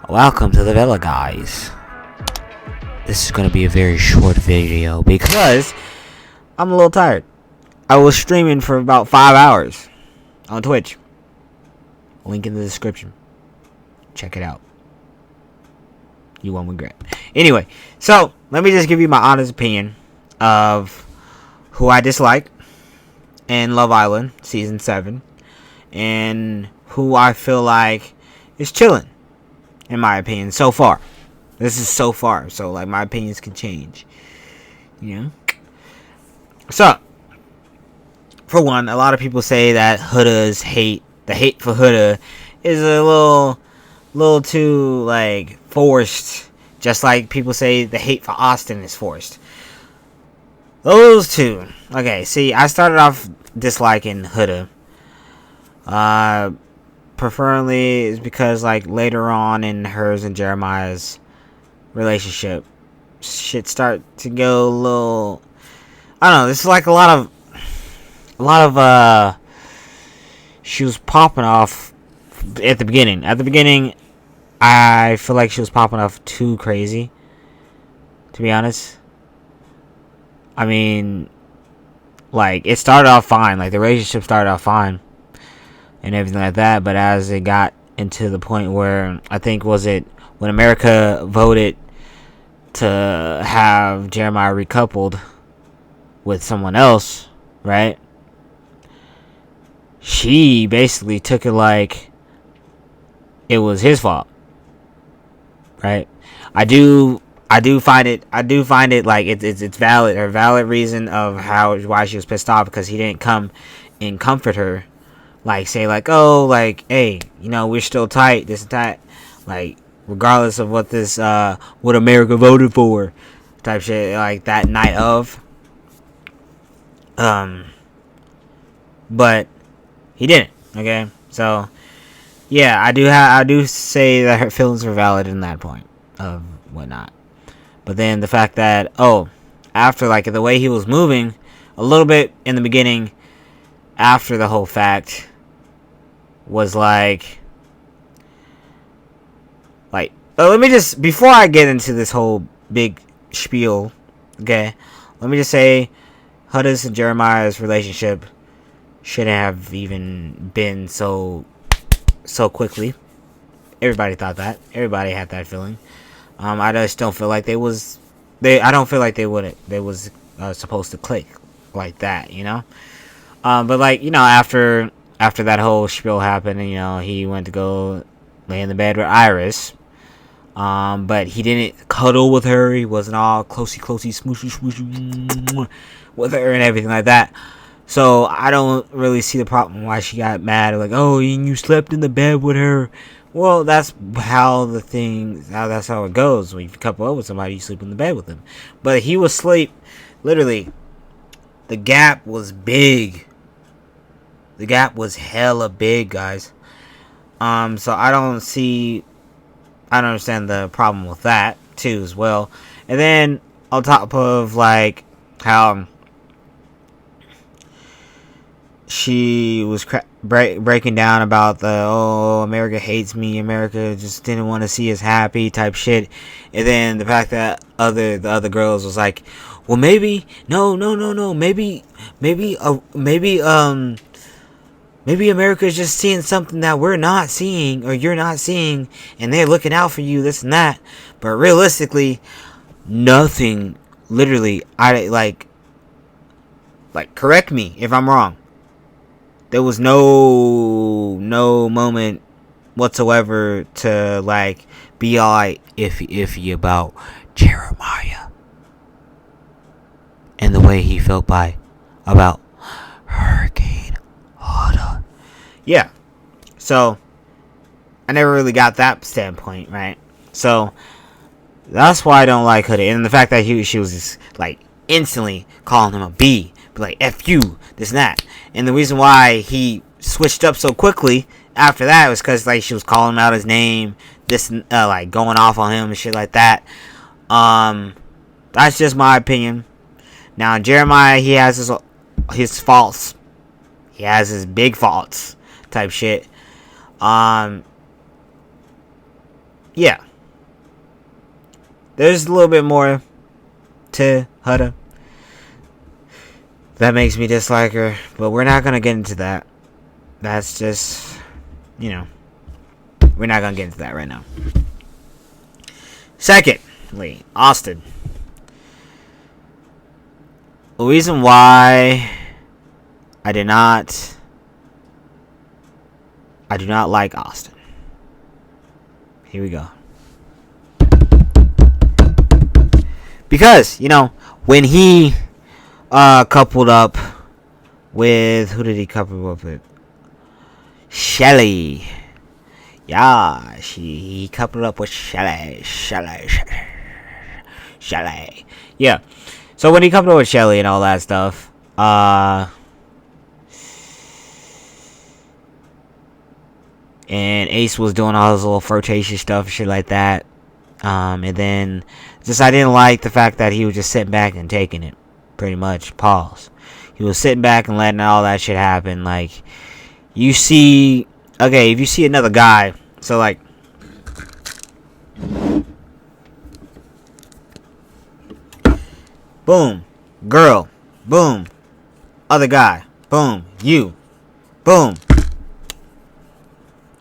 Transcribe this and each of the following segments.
Welcome to the villa, guys. This is going to be a very short video because I'm a little tired. I was streaming for about 5 hours on Twitch. Link in the description. Check it out. You won't regret. Anyway, so let me just give you my honest opinion of who I dislike in Love Island Season 7 and who I feel like is chilling, in my opinion, so far. This is so far, so like my opinions can change, you know. So, for one, a lot of people say that Huda's the hate for Huda is a little too like forced, just like people say the hate for Austin is forced. Those two. Okay, see, I started off disliking Huda. Preferably is because like later on in hers and Jeremiah's relationship, shit start to go a little. I don't know. This is like a lot of she was popping off at the beginning. At the beginning, I feel like she was popping off too crazy, to be honest. I mean, like, it started off fine. Like, the relationship started off fine and everything like that. But as it got into the point where, I think, was it when America voted to have Jeremiah recoupled with someone else, right? She basically took it like it was his fault, right? I do find it like it's valid, her valid reason of why she was pissed off, because he didn't come and comfort her, like say like, oh, like, hey, you know, we're still tight, this and that, like regardless of what America voted for, type shit, like that night of. But he didn't. Okay, so yeah, I do say that her feelings were valid in that point of whatnot. But then the fact that, after, like, the way he was moving a little bit in the beginning, after the whole fact, was like, let me just, before I get into this whole big spiel, okay, let me just say, Huda's and Jeremiah's relationship shouldn't have even been so quickly. Everybody thought that. Everybody had that feeling. I just don't feel like I don't feel like they was supposed to click like that, you know. But like, you know, after that whole spiel happened, and, you know, he went to go lay in the bed with Iris. But he didn't cuddle with her. He wasn't all closey, smooshy with her and everything like that. So I don't really see the problem why she got mad. Like, oh, you slept in the bed with her. Well, that's how that's how it goes. When you couple up with somebody, you sleep in the bed with them. But he was asleep. Literally, the gap was big. The gap was hella big, guys. So I don't understand the problem with that too as well. And then on top of like how she was breaking down about America hates me, America just didn't want to see us happy type shit. And then the fact that the other girls was like, well, maybe maybe America's just seeing something that we're not seeing, or you're not seeing, and they're looking out for you, this and that. But realistically, nothing. Literally, I like correct me if I'm wrong. There was no moment whatsoever to like be all like iffy about Jeremiah and the way he felt about Hurricane Huda. Yeah, so I never really got that standpoint, right? So that's why I don't like Huda, and the fact that she was just like instantly calling him a B, be like F you, this and that. And the reason why he switched up so quickly after that was because like she was calling him out his name, this like going off on him and shit like that. That's just my opinion. Now Jeremiah, he has his faults. He has his big faults type shit. yeah, there's a little bit more to Huda that makes me dislike her, but we're not gonna get into that. That's just, we're not gonna get into that right now. Secondly, Austin. The reason why I do not like Austin. Here we go. Because, when he coupled up with, who did he couple up with? Shelly. Yeah, he coupled up with Shelly. Yeah. So when he coupled up with Shelly and all that stuff, and Ace was doing all his little flirtatious stuff and shit like that. And then just I didn't like the fact that he was just sitting back and taking it. Pretty much. Pause. He was sitting back and letting all that shit happen. Like, you see, okay, if you see another guy, so like, boom, girl, boom, other guy, boom, you, boom,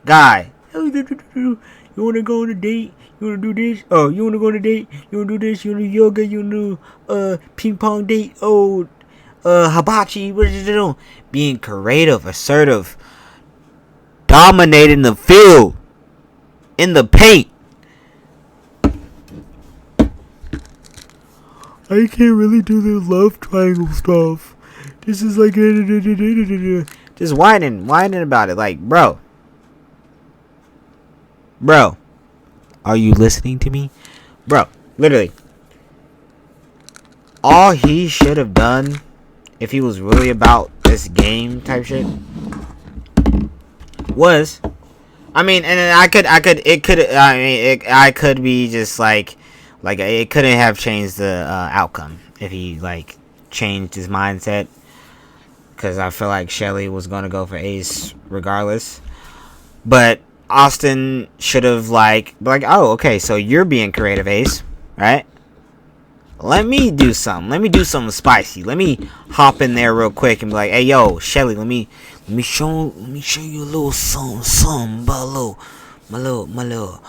guy, you wanna go on a date? You wanna do this? Oh, you wanna go on a date? You wanna do this? You wanna do yoga? You wanna do ping pong date? Oh, hibachi? What did you do? Being creative, assertive, dominating the field, in the paint. I can't really do the love triangle stuff. This is like just whining about it. Like, bro, are you listening to me? Bro, literally, all he should have done, if he was really about this game type shit, was, I mean, and I could be just like it couldn't have changed the outcome if he like changed his mindset, because I feel like Shelly was gonna go for Ace regardless, but Austin should have like, oh, okay, so you're being creative, Ace, right? Let me do something. Let me do something spicy. Let me hop in there real quick and be like, hey, yo, Shelly, let me show you a little something about my little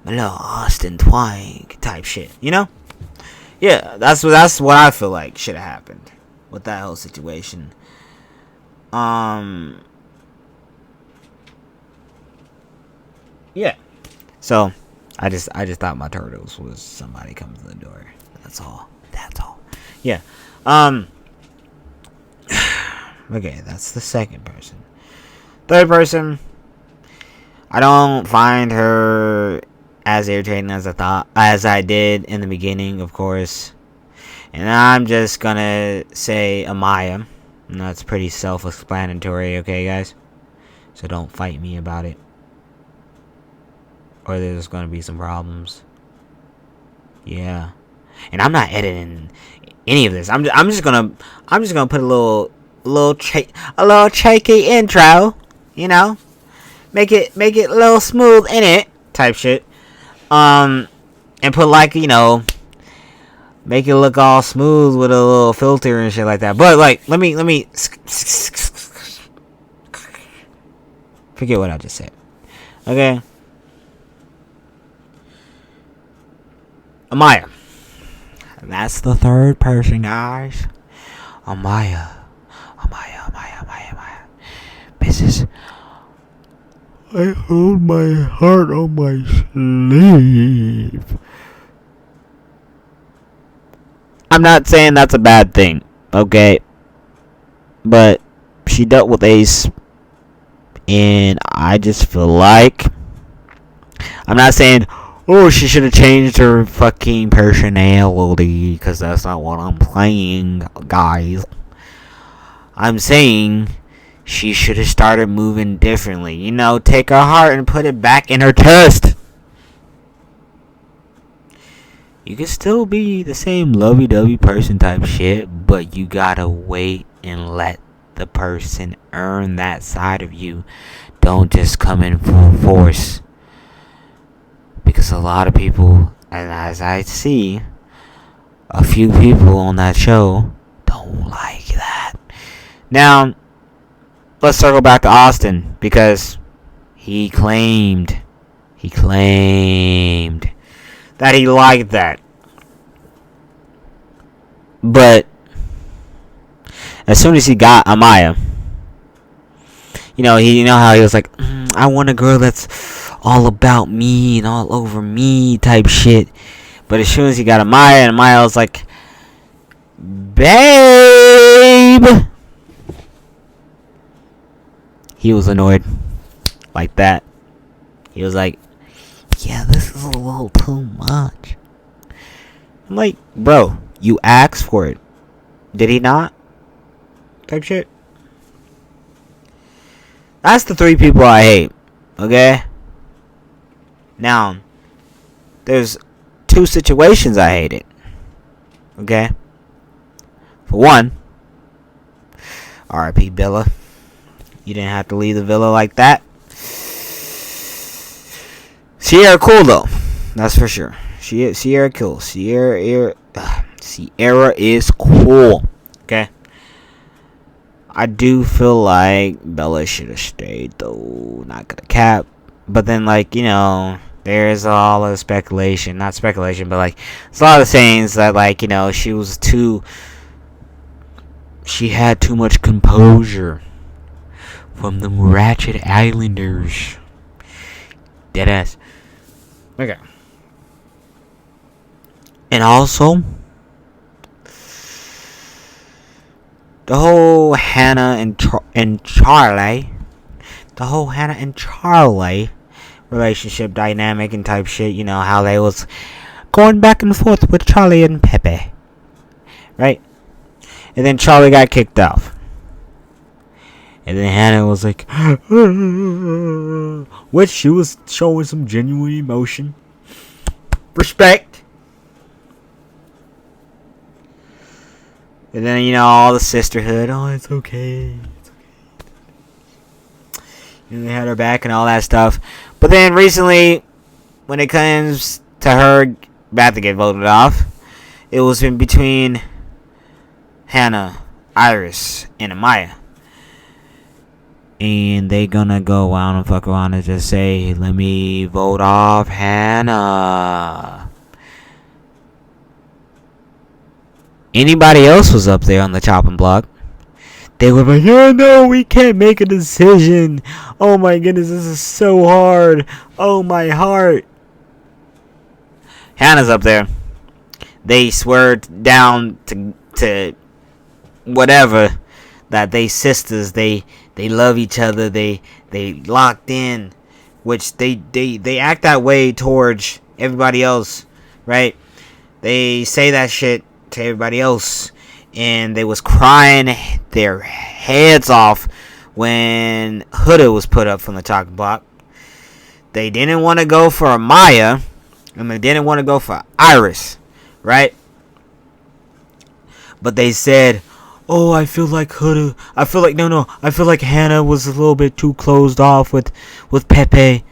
Austin twang type shit, Yeah, that's what I feel like should have happened with that whole situation. Yeah. So I just thought my turtles was somebody coming to the door. That's all. Yeah. Okay, that's the second person. Third person, I don't find her as irritating as I did in the beginning, of course. And I'm just gonna say Amaya. And that's pretty self-explanatory, okay, guys? So don't fight me about it, or there's gonna be some problems. Yeah. And I'm not editing any of this. I'm just gonna put a little shaky intro, make it a little smooth in it type shit, and put like, make it look all smooth with a little filter and shit like that. But like, let me forget what I just said. Okay. Amaya. That's the third person, guys. Amaya. Mrs. I hold my heart on my sleeve. I'm not saying that's a bad thing, okay? But she dealt with Ace, and I just feel like, I'm not saying, oh, she should have changed her fucking personality, because that's not what I'm saying, guys. I'm saying she should have started moving differently. Take her heart and put it back in her chest. You can still be the same lovey-dovey person type shit, but you gotta wait and let the person earn that side of you. Don't just come in full force. because a lot of people, and as I see, a few people on that show don't like that. Now, let's circle back to Austin, because he claimed that he liked that. But as soon as he got Amaya, you know how he was like, I want a girl that's all about me and all over me type shit. But as soon as he got Amaya, and Amaya was like, babe, he was annoyed like that. He was like, yeah, this is a little too much. I'm like, bro, you asked for it. Did he not? Type shit. That's the 3 people I hate. Okay? Now, there's 2 situations I hated. Okay? For one, R.I.P. Bella. You didn't have to leave the villa like that. Sierra cool though. That's for sure. Sierra cool. Sierra is cool. Okay? I do feel like Bella should have stayed though. Not gonna cap. But then there's all of speculation. Not speculation, but it's a lot of sayings that she had too much composure from the Ratchet Islanders. Deadass. Okay. And also, the whole Hannah and Charlie relationship dynamic and type shit. You know how they was going back and forth with Charlie and Pepe, right? And then Charlie got kicked off. And then Hannah was like, which she was showing some genuine emotion. Respect. And then, all the sisterhood. Oh, it's okay. They had her back and all that stuff. But then recently, when it comes to her about to get voted off, it was in between Hannah, Iris, and Amaya. And they gonna go around and fuck around and just say, let me vote off Hannah. Anybody else was up there on the chopping block, they were like, oh no, we can't make a decision. Oh my goodness, this is so hard. Oh my heart. Hannah's up there. They swear down to whatever that they sisters. They love each other. They locked in, which they act that way towards everybody else, right? They say that shit to everybody else, and they was crying their heads off when Huda was put up from the chopping block. They didn't want to go for Amaya, and they didn't want to go for Iris, right? But they said, oh, I feel like Hannah was a little bit too closed off with Pepe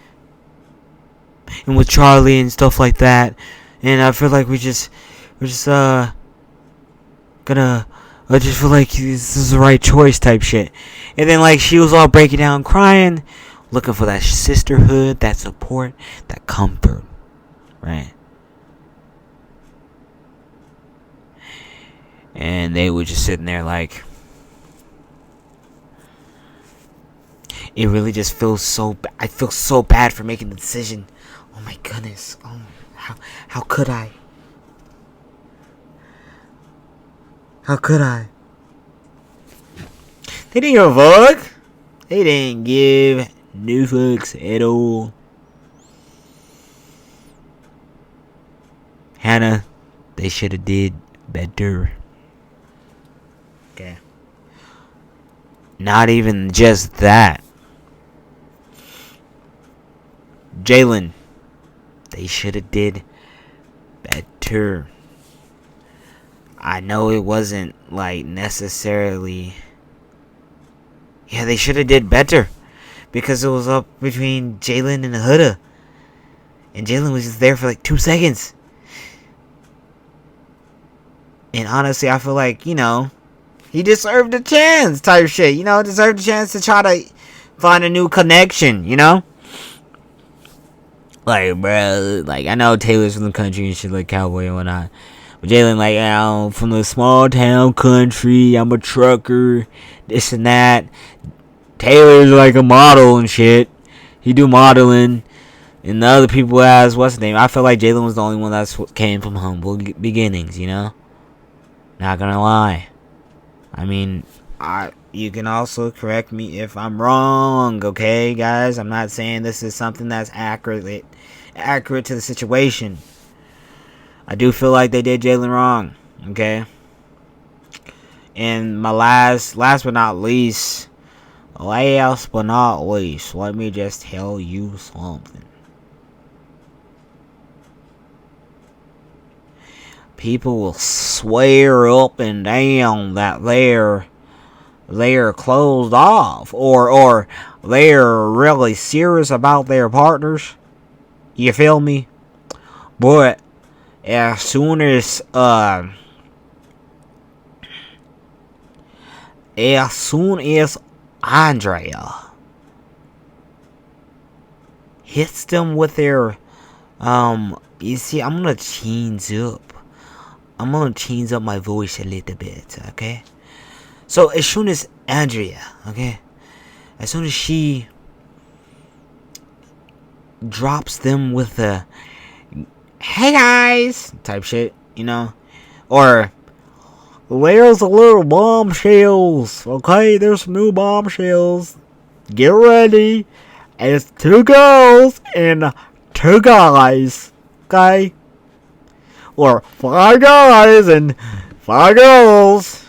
and with Charlie and stuff like that, and I feel like I just feel like this is the right choice type shit. And then she was all breaking down crying, looking for that sisterhood, that support, that comfort, right? And they were just sitting there it really just feels so I feel so bad for making the decision. Oh my goodness. Oh, how could I? How could I? They didn't give a fuck. They didn't give no fucks at all. Hannah, they should have did better. Okay. Not even just that. Jalen, they should have did better. I know it wasn't necessarily. Yeah, they should have did better, because it was up between Jalen and Huda, And Jalen was just there for like 2 seconds. And honestly, I feel like, he deserved a chance type shit. Deserved a chance to try to find a new connection, Like, bro, like, I know Taylor's from the country and shit, like cowboy and whatnot. But Jalen, like, I'm from the small town country. I'm a trucker. This and that. Taylor's like a model and shit. He do modeling. And the other people what's his name? I feel like Jalen was the only one that came from humble beginnings, Not gonna lie. I mean, you can also correct me if I'm wrong, okay, guys? I'm not saying this is something that's accurate to the situation. I do feel like they did Jalen wrong, okay? And my last but not least, let me just tell you something. People will swear up and down that they're closed off or they're really serious about their partners. You feel me? But as soon as Andrea hits them with their you see, I'm gonna change up my voice a little bit, okay? So as soon as Andrea, okay, as soon as she drops them with the "hey guys" type shit, or there's a little bombshells, okay? There's some new bombshells. Get ready. It's 2 girls and 2 guys, okay? Or 5 guys and 5 girls.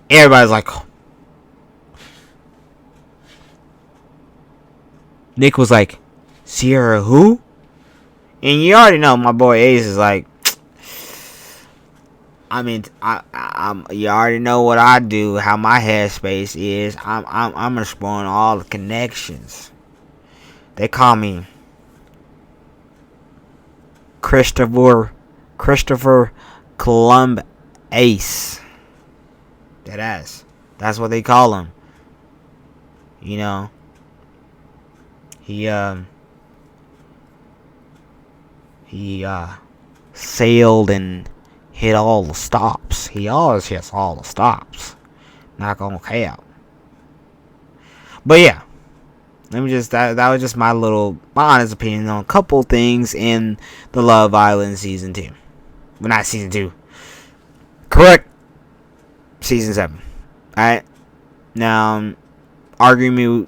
Everybody's like, Nick was like, Sierra who? And you already know my boy Ace is like, I mean, you already know what I do, how my headspace is. I'm exploring all the connections. They call me Christopher Columb Ace. Deadass. That's what they call him. He sailed and hit all the stops. He always hits all the stops. Not gonna count. But yeah. Let me just that was just my honest opinion on a couple things in the Love Island season 2. Well, not season 2. Correct. Season 7. Alright. Now argue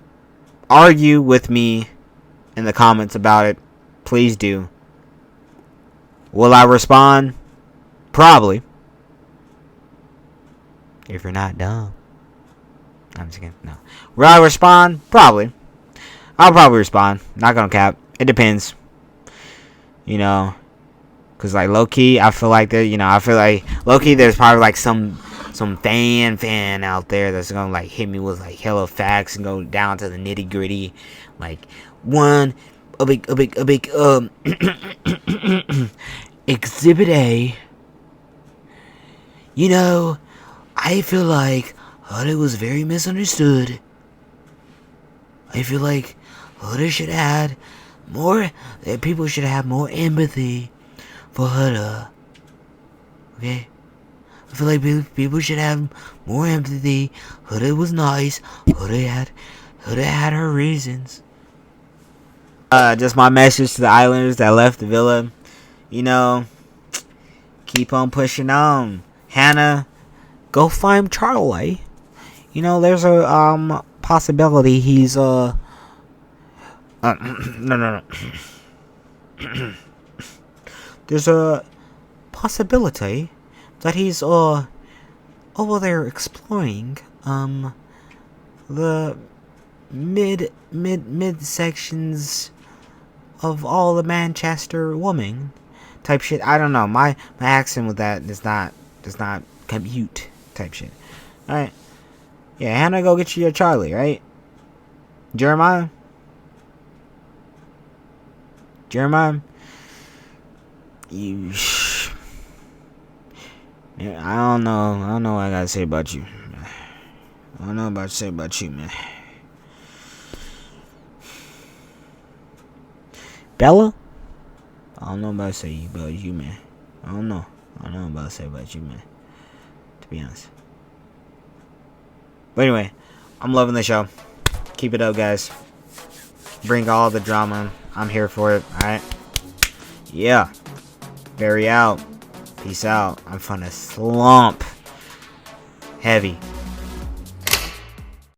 with me in the comments about it. Please do. Will I respond? Probably. If you're not dumb. I'm just kidding. No. Will I respond? Probably. I'll probably respond. Not gonna cap. It depends. Cause like low key, I feel like low key there's probably like some fan out there that's gonna like hit me with like hella facts and go down to the nitty gritty. Like a big Exhibit A. I feel like Huda was very misunderstood. I feel like Huda should add more. People should have more empathy for Huda. Okay? I feel like people should have more empathy. Huda was nice. Huda had her reasons. Just my message to the Islanders that left the villa. Keep on pushing on. Hannah, go find Charlie. There's a possibility he's no. There's a possibility that he's over there exploring the mid sections of all the Manchester women type shit. I don't know. My accent with that does not compute type shit. Alright. Yeah, Hannah, go get you your Charlie, right? Jeremiah, You. Yeah, I don't know. I don't know what I gotta say about you. I don't know what to say about you, man. Bella? I don't know about to say about you, man. I don't know. I don't know about to say about you, man. To be honest. But anyway, I'm loving the show. Keep it up, guys. Bring all the drama. I'm here for it. Alright? Yeah. Barry out. Peace out. I'm finna slump. Heavy.